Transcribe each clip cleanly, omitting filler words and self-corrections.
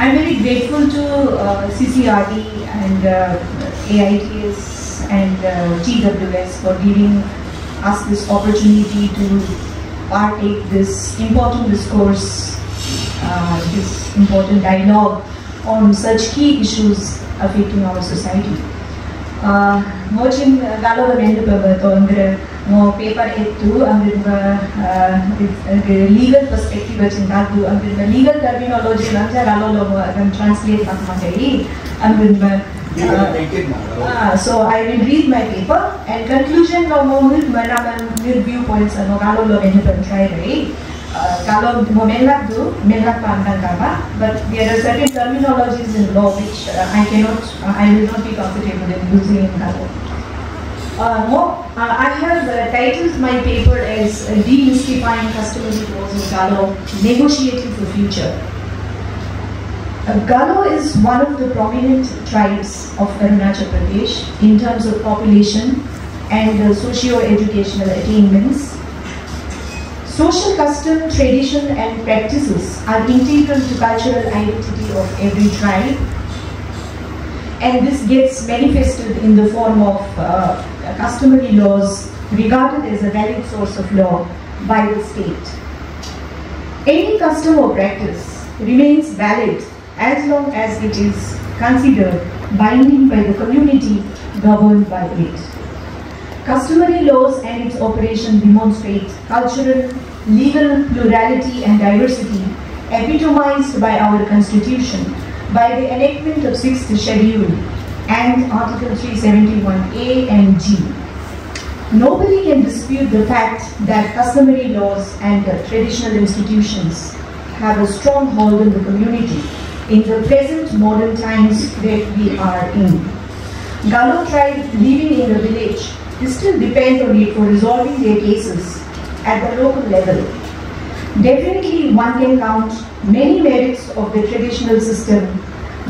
I'm very grateful to CCRD and AITS and TWS for giving us this opportunity to partake this important discourse, this important dialogue on such key issues affecting our society. Mochin galo mendu babato andre mo paper ettu andre legal perspective chintagu andre legal terminology nanja galo lo translate makmai andre so I will read my paper and conclusion no moment manaman viewpoints no galo lo mendu try right. Kalau melak pandang kaba, but there are certain terminologies in law which I will not be comfortable in using in Kalau. I have titled my paper as Demystifying Customary Laws in Kalau, Negotiating for Future. Galo is one of the prominent tribes of Arunachal Pradesh in terms of population and socio-educational attainments. Social custom, tradition and practices are integral to cultural identity of every tribe, and this gets manifested in the form of customary laws regarded as a valid source of law by the state. Any custom or practice remains valid as long as it is considered binding by the community governed by it. Customary laws and its operation demonstrate cultural, legal plurality and diversity epitomized by our Constitution by the enactment of 6th Schedule and Article 371A and G. Nobody can dispute the fact that customary laws and traditional institutions have a strong hold in the community in the present modern times that we are in. Galo tribe living in the village still depend on it for resolving their cases at the local level. Definitely one can count many merits of the traditional system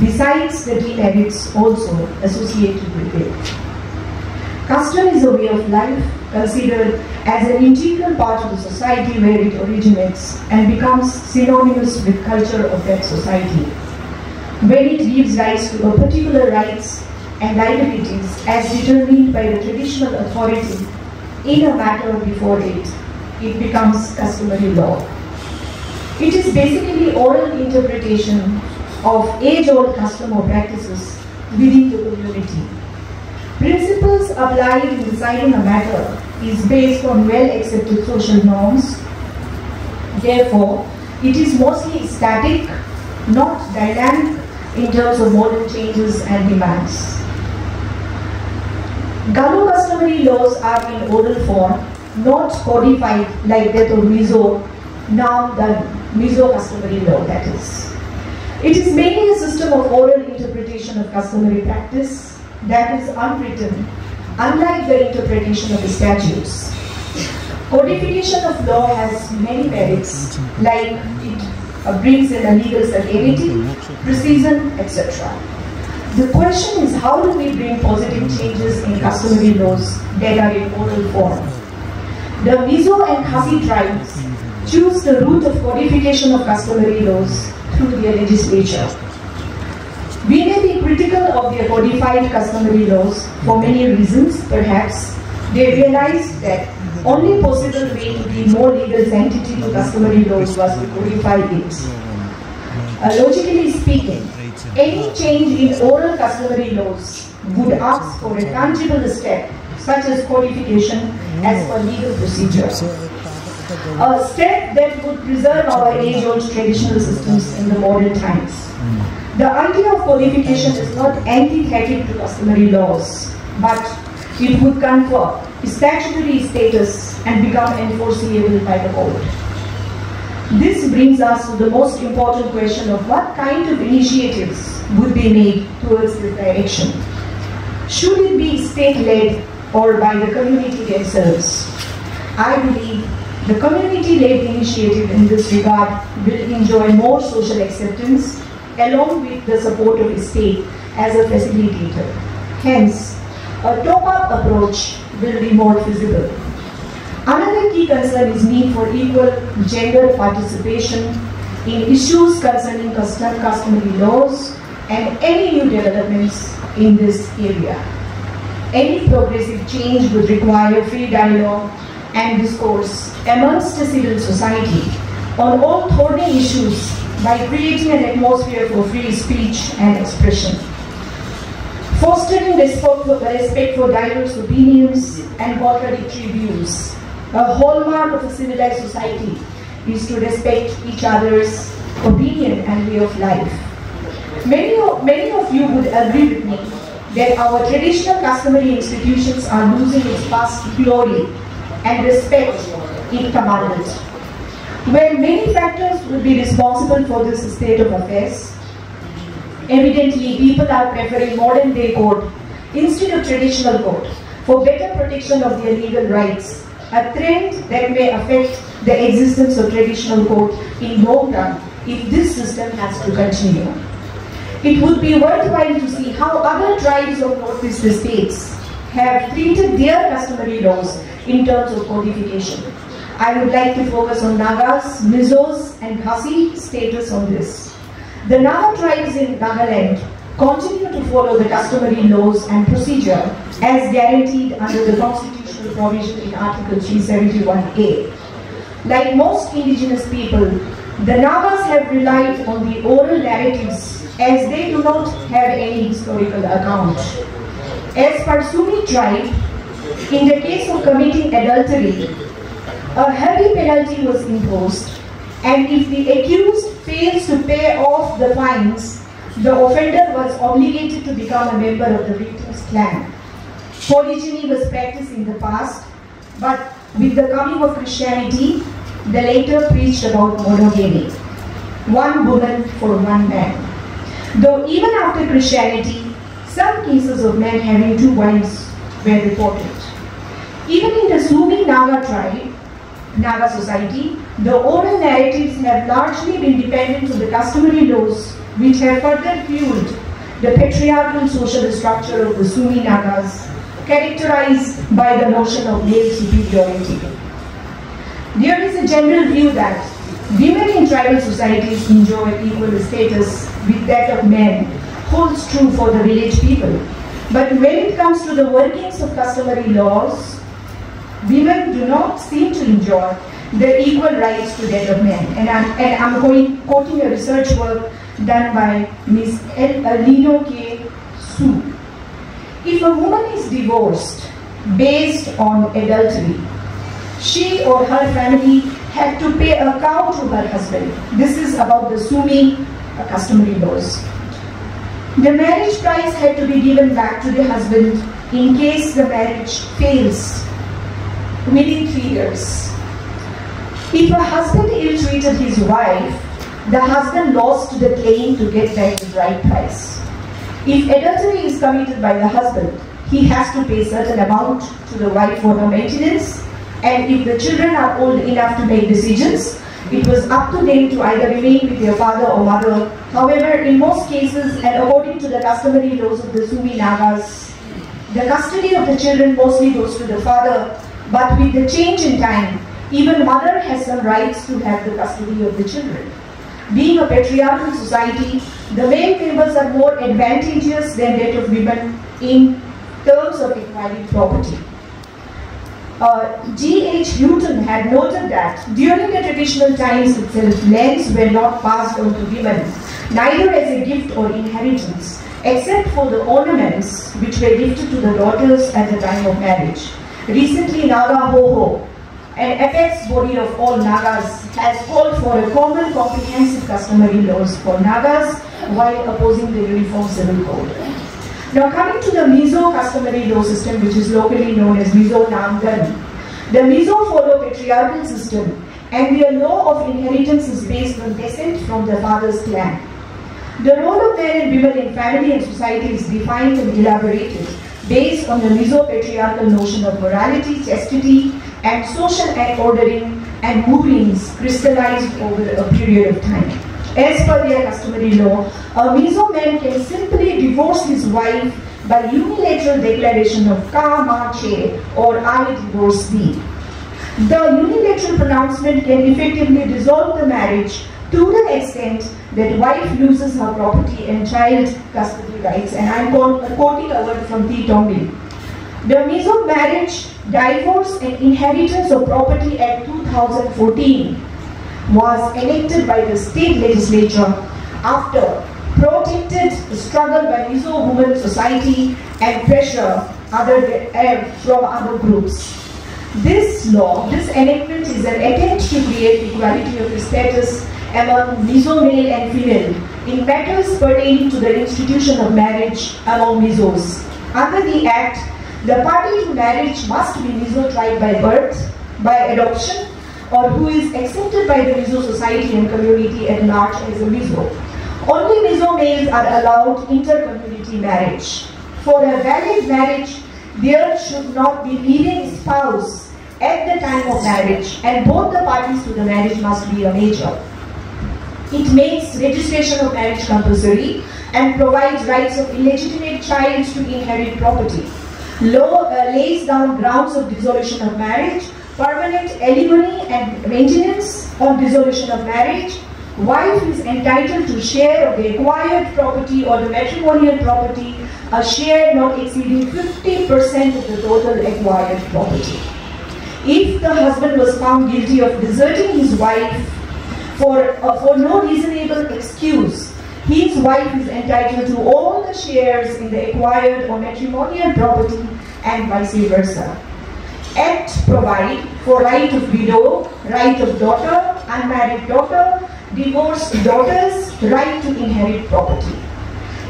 besides the demerits also associated with it. Custom is a way of life considered as an integral part of the society where it originates and becomes synonymous with culture of that society. When it gives rise to a particular rights and liabilities as determined by the traditional authority in a matter before it, it becomes customary law. It is basically oral interpretation of age-old custom or practices within the community. Principles applied in deciding a matter is based on well-accepted social norms. Therefore, it is mostly static, not dynamic in terms of modern changes and demands. Galo customary laws are in oral form, not codified like that of Mizo, now the Mizo customary law, that is. It is mainly a system of oral interpretation of customary practice that is unwritten, unlike the interpretation of the statutes. Codification of law has many merits, like it brings in a legal certainty, precision, etc. The question is, how do we bring positive changes in customary laws that are in oral form? The Mizo and Khasi tribes choose the route of codification of customary laws through their legislature. We may be critical of their codified customary laws for many reasons. Perhaps they realized that only possible way to give more legal sanctity to customary laws was to codify it. Logically speaking, any change in oral customary laws would ask for a tangible step, such as codification as per legal procedure. A step that would preserve our age-old traditional systems in the modern times. The idea of codification is not antithetic to customary laws, but it would confer statutory status and become enforceable by the court. This brings us to the most important question of what kind of initiatives would be made towards this direction. Should it be state-led or by the community themselves? I believe the community-led initiative in this regard will enjoy more social acceptance along with the support of the state as a facilitator. Hence, a top-up approach will be more feasible. Another key concern is need for equal gender participation in issues concerning customary laws and any new developments in this area. Any progressive change would require free dialogue and discourse amongst the civil society on all thorny issues by creating an atmosphere for free speech and expression. Fostering respect for diverse opinions and contradictory views. A hallmark of a civilized society is to respect each other's opinion and way of life. Many of you would agree with me that our traditional customary institutions are losing its past glory and respect it commanded. Well, many factors will be responsible for this state of affairs. Evidently, people are preferring modern day code instead of traditional code for better protection of their legal rights, a trend that may affect the existence of traditional code in long run if this system has to continue. It would be worthwhile to see how other tribes of northeast states have treated their customary laws in terms of codification. I would like to focus on Nagas, Mizos and Khasi status on this. The Naga tribes in Nagaland continue to follow the customary laws and procedure as guaranteed under the constitutional provision in Article 371A. Like most indigenous people, the Nagas have relied on the oral narratives as they do not have any historical account. As per Sumi tribe, in the case of committing adultery, a heavy penalty was imposed, and if the accused fails to pay off the fines, the offender was obligated to become a member of the victim's clan. Polygyny was practiced in the past, but with the coming of Christianity, the latter preached about monogamy, one woman for one man. Though even after Christianity, some cases of men having two wives were reported. Even in the Sumi Naga tribe, Naga society, the oral narratives have largely been dependent on the customary laws, which have further fueled the patriarchal social structure of the Sumi Nagas, characterized by the notion of male superiority. There is a general view that women in tribal societies enjoy equal status with that of men, holds true for the village people. But when it comes to the workings of customary laws, women do not seem to enjoy the equal rights to that of men. And I'm quoting a research work done by Ms. Lino K. Su. If a woman is divorced based on adultery, she or her family had to pay a cow to her husband. This is about the Sumi customary laws. The marriage price had to be given back to the husband in case the marriage fails within 3 years. If a husband ill-treated his wife, the husband lost the claim to get back the bride price. If adultery is committed by the husband, he has to pay certain amount to the wife for her maintenance, and if the children are old enough to make decisions, it was up to them to either remain with their father or mother. However, in most cases, and according to the customary laws of the Sumi Nagas, the custody of the children mostly goes to the father, but with the change in time, even mother has some rights to have the custody of the children. Being a patriarchal society, the male members are more advantageous than that of women in terms of acquiring property. G.H. Newton had noted that during the traditional times itself, lands were not passed on to women, neither as a gift or inheritance, except for the ornaments which were gifted to the daughters at the time of marriage. Recently, Naga Ho-Ho, an apex body of all Nagas, has called for a common comprehensive customary laws for Nagas while opposing the Uniform Civil Code. Now coming to the Mizo customary law system, which is locally known as Mizo Namgan. The Mizo follow patriarchal system, and their law of inheritance is based on descent from the father's clan. The role of men and women in family and society is defined and elaborated based on the Mizo patriarchal notion of morality, chastity, and social ordering and movings crystallized over a period of time. As per their customary law, a Mizo man can simply divorce his wife by unilateral declaration of ka ma che, or I divorce thee. The unilateral pronouncement can effectively dissolve the marriage to the extent that wife loses her property and child custody rights. And I am quoting a word from Topi. The Mizo Marriage, Divorce and Inheritance of Property Act 2014 was enacted by the state legislature after protracted struggle by Mizo Women Society and pressure from other groups. This law, this enactment is an attempt to create equality of status among Mizo male and female in matters pertaining to the institution of marriage among Mizos. Under the Act, the party to marriage must be Mizo tribe by birth, by adoption, or who is accepted by the Mizo society and community at large as a Mizo. Only Mizo males are allowed inter-community marriage. For a valid marriage, there should not be living spouse at the time of marriage, and both the parties to the marriage must be a major. It makes registration of marriage compulsory and provides rights of illegitimate child to inherit property. Law lays down grounds of dissolution of marriage, permanent alimony and maintenance on dissolution of marriage. Wife is entitled to share of the acquired property or the matrimonial property, a share not exceeding 50% of the total acquired property. If the husband was found guilty of deserting his wife for no reasonable excuse, his wife is entitled to all the shares in the acquired or matrimonial property and vice versa. Act provide for right of widow, right of daughter, unmarried daughter, divorced daughters, right to inherit property.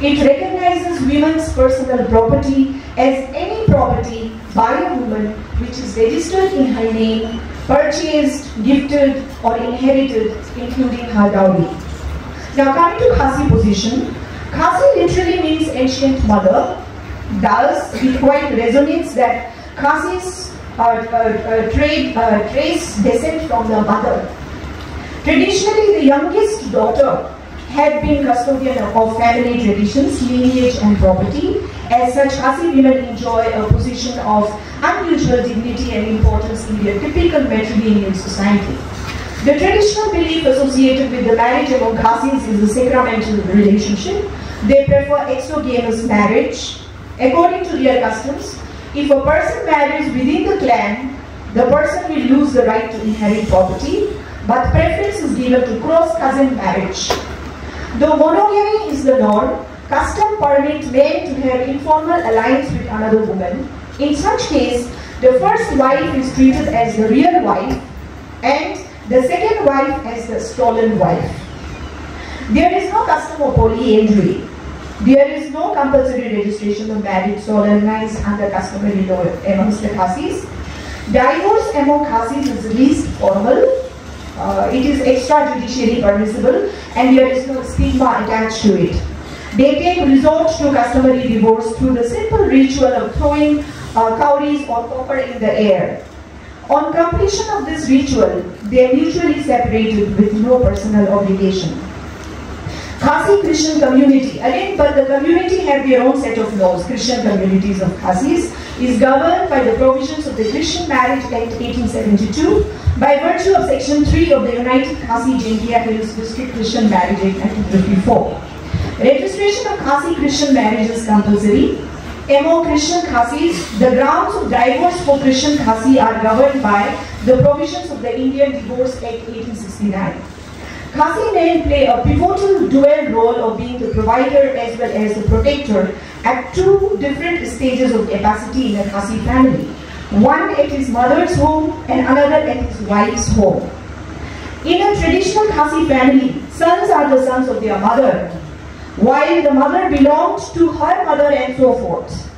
It recognizes women's personal property as any property by a woman which is registered in her name, purchased, gifted or inherited, including her dowry. Now coming to Khasi position, Khasi literally means ancient mother. Thus, it quite resonates that Khasis trace descent from the mother. Traditionally, the youngest daughter had been custodian of family traditions, lineage and property. As such, Khasi women enjoy a position of unusual dignity and importance in their typical matrilineal society. The traditional belief associated with the marriage among Khasis is the sacramental relationship. They prefer exogamous marriage. According to their customs, if a person marries within the clan, the person will lose the right to inherit property, but preference is given to cross-cousin marriage. Though monogamy is the norm, custom permits men to have informal alliance with another woman. In such case, the first wife is treated as the real wife and the second wife as the stolen wife. There is no custom of polyandry. There is no compulsory registration of marriage solemnized under customary law amongst the Khasis. Divorce among Khasis is least formal. It is extrajudicially permissible and there is no stigma attached to it. They take resort to customary divorce through the simple ritual of throwing cowries or copper in the air. On completion of this ritual, they are mutually separated with no personal obligation. Khasi Christian community, again, but the community have their own set of laws. Christian communities of Khasis is governed by the provisions of the Christian Marriage Act 1872 by virtue of Section 3 of the United Khasi Jankia Hills District Christian Marriage Act 1954. Registration of Khasi Christian marriage is compulsory. Among Christian Khasis, the grounds of divorce for Christian Khasi are governed by the provisions of the Indian Divorce Act 1869. Khasi men play a pivotal dual role of being the provider as well as the protector at two different stages of capacity in a Khasi family. One at his mother's home and another at his wife's home. In a traditional Khasi family, sons are the sons of their mother, while the mother belongs to her mother and so forth.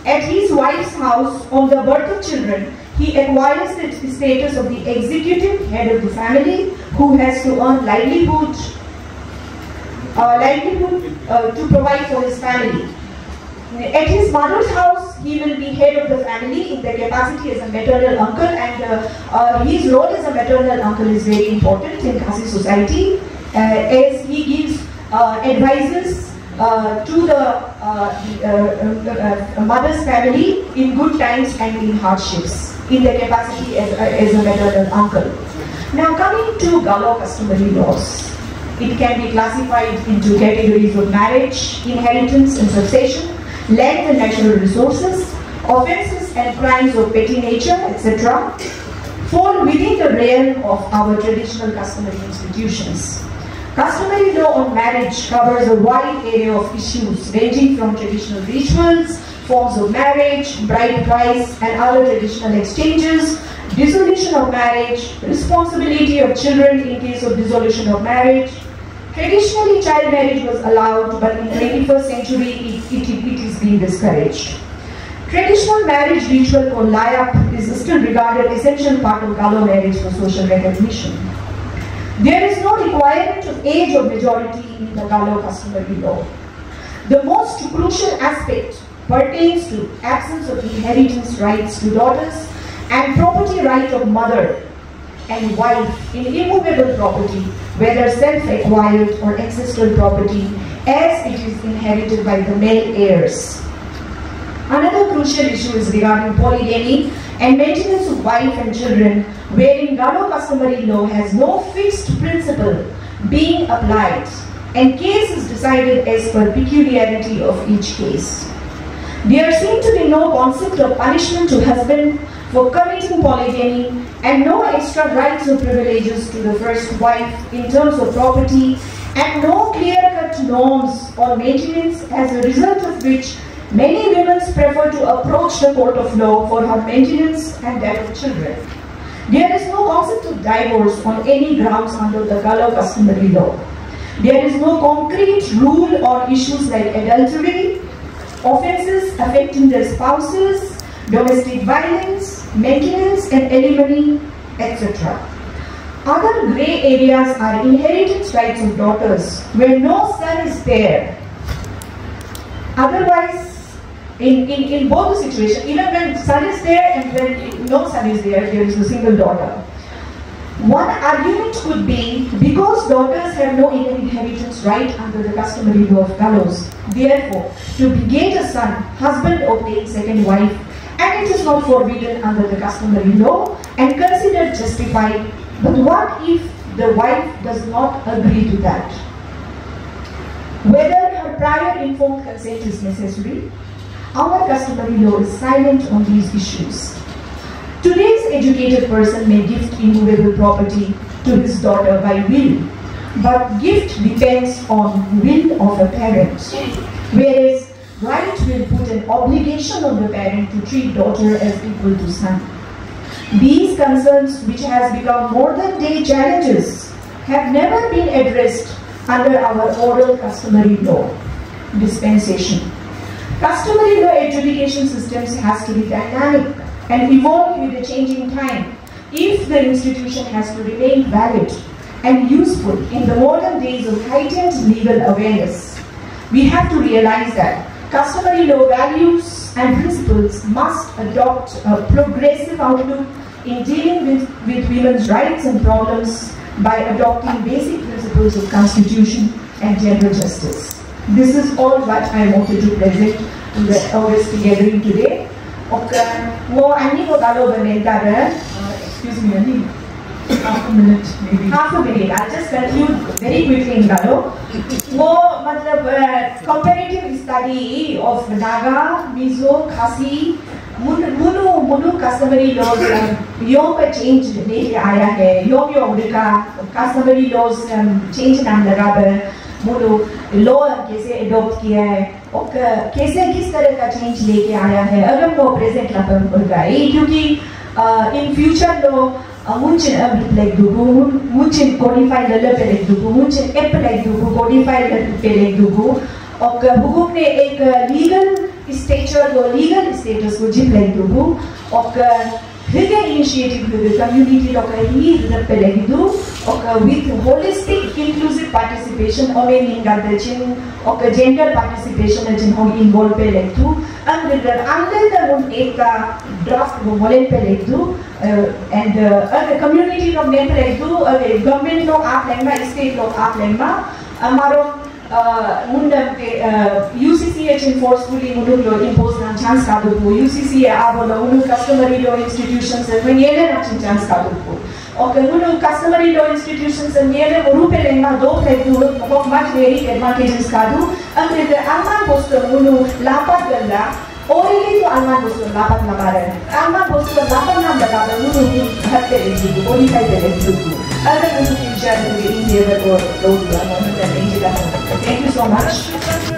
At his wife's house, on the birth of children, he acquires the status of the executive head of the family who has to earn livelihood to provide for his family. At his mother's house, he will be head of the family in the capacity as a maternal uncle, and his role as a maternal uncle is very important in Khasi society as he gives advices to the mother's family in good times and in hardships in the capacity as a maternal uncle. Now coming to Galo customary laws. It can be classified into categories of marriage, inheritance and succession, land and natural resources, offences and crimes of petty nature, etc., fall within the realm of our traditional customary institutions. Customary law on marriage covers a wide area of issues ranging from traditional rituals, forms of marriage, bride price and other traditional exchanges, dissolution of marriage, responsibility of children in case of dissolution of marriage. Traditionally, child marriage was allowed, but in the 21st century, it is being discouraged. Traditional marriage ritual called layap is still regarded as essential part of Galo marriage for social recognition. There is no requirement of age of majority in the Galo customary law. The most crucial aspect pertains to absence of inheritance rights to daughters and property right of mother and wife in immovable property, whether self-acquired or ancestral property, as it is inherited by the male heirs. Another crucial issue is regarding polygamy and maintenance of wife and children, wherein Galo customary law has no fixed principle being applied, and case is decided as per peculiarity of each case. There seems to be no concept of punishment to husband for committing polygamy and no extra rights or privileges to the first wife in terms of property, and no clear-cut norms or maintenance, as a result of which many women prefer to approach the court of law for her maintenance and that of children. There is no concept of divorce on any grounds under the Galo customary law. There is no concrete rule on issues like adultery, offences affecting their spouses, domestic violence, maintenance and alimony, etc. Other grey areas are inheritance rights of daughters, where no son is there. Otherwise, in both the situations, even when son is there and when no son is there, there is a single daughter. One argument could be, because daughters have no inheritance right under the customary law of Galos, therefore, to beget a son, husband obtains second wife, and it is not forbidden under the customary law and considered justified. But what if the wife does not agree to that? Whether her prior informed consent is necessary, our customary law is silent on these issues. Today's educated person may gift immovable property to his daughter by will, but gift depends on will of a parent, whereas right will put an obligation on the parent to treat daughter as equal to son. These concerns, which has become modern day challenges, have never been addressed under our oral customary law dispensation. Customary law education systems has to be dynamic and evolve with the changing time if the institution has to remain valid and useful in the modern days of heightened legal awareness. We have to realize that customary law values and principles must adopt a progressive outlook in dealing with women's rights and problems by adopting basic principles of constitution and gender justice. This is all what I wanted to present to the August gathering today. Excuse me, Annie. Half a minute, maybe. Half a minute. I'll just conclude very quickly in Galo. Comparative study of Naga, Mizo, Khasi, Munu customary laws, Yom change लेके आया है, Yom का customary laws change नाम लगा पर Munu law कैसे adopt किया है और कैसे किस तरह का change लेके आया है अगर वो present लापर पड़ता है क्योंकि in future law मुझे अब like दुगु मुझे codify लल्ले पे like दुगु मुझे app like दुगु codify लल्ले पे like दुगु और हुकुम ने एक legal stature को legal status को जिप like दुगु और hidden initiative with the community लोग ही जब पे like दु और with holistic inclusive participation और में निकालते चिन और gender participation जिन हम involve पे like दु under the उन एक का draft वो मोलेन पे like दु and अगर community लोग ने पे like दु अगर government लोग आप लेंगा state लोग आप लेंगा हमारों मुंडम के UCCH enforcefully मुंडम लो impose ना chance कादू को UCCH आप बोलो मुंडम customary law institutions है वो ये ले ना chance कादू को customary law institutions and nearly Murupelenga do much very advantages kadu and the Alman poster Munu Lapat Ganda orally to Alman poster Lapat Namara Alman poster Lapan Namada Munu have the 45 minutes other than the India or Thank you so much.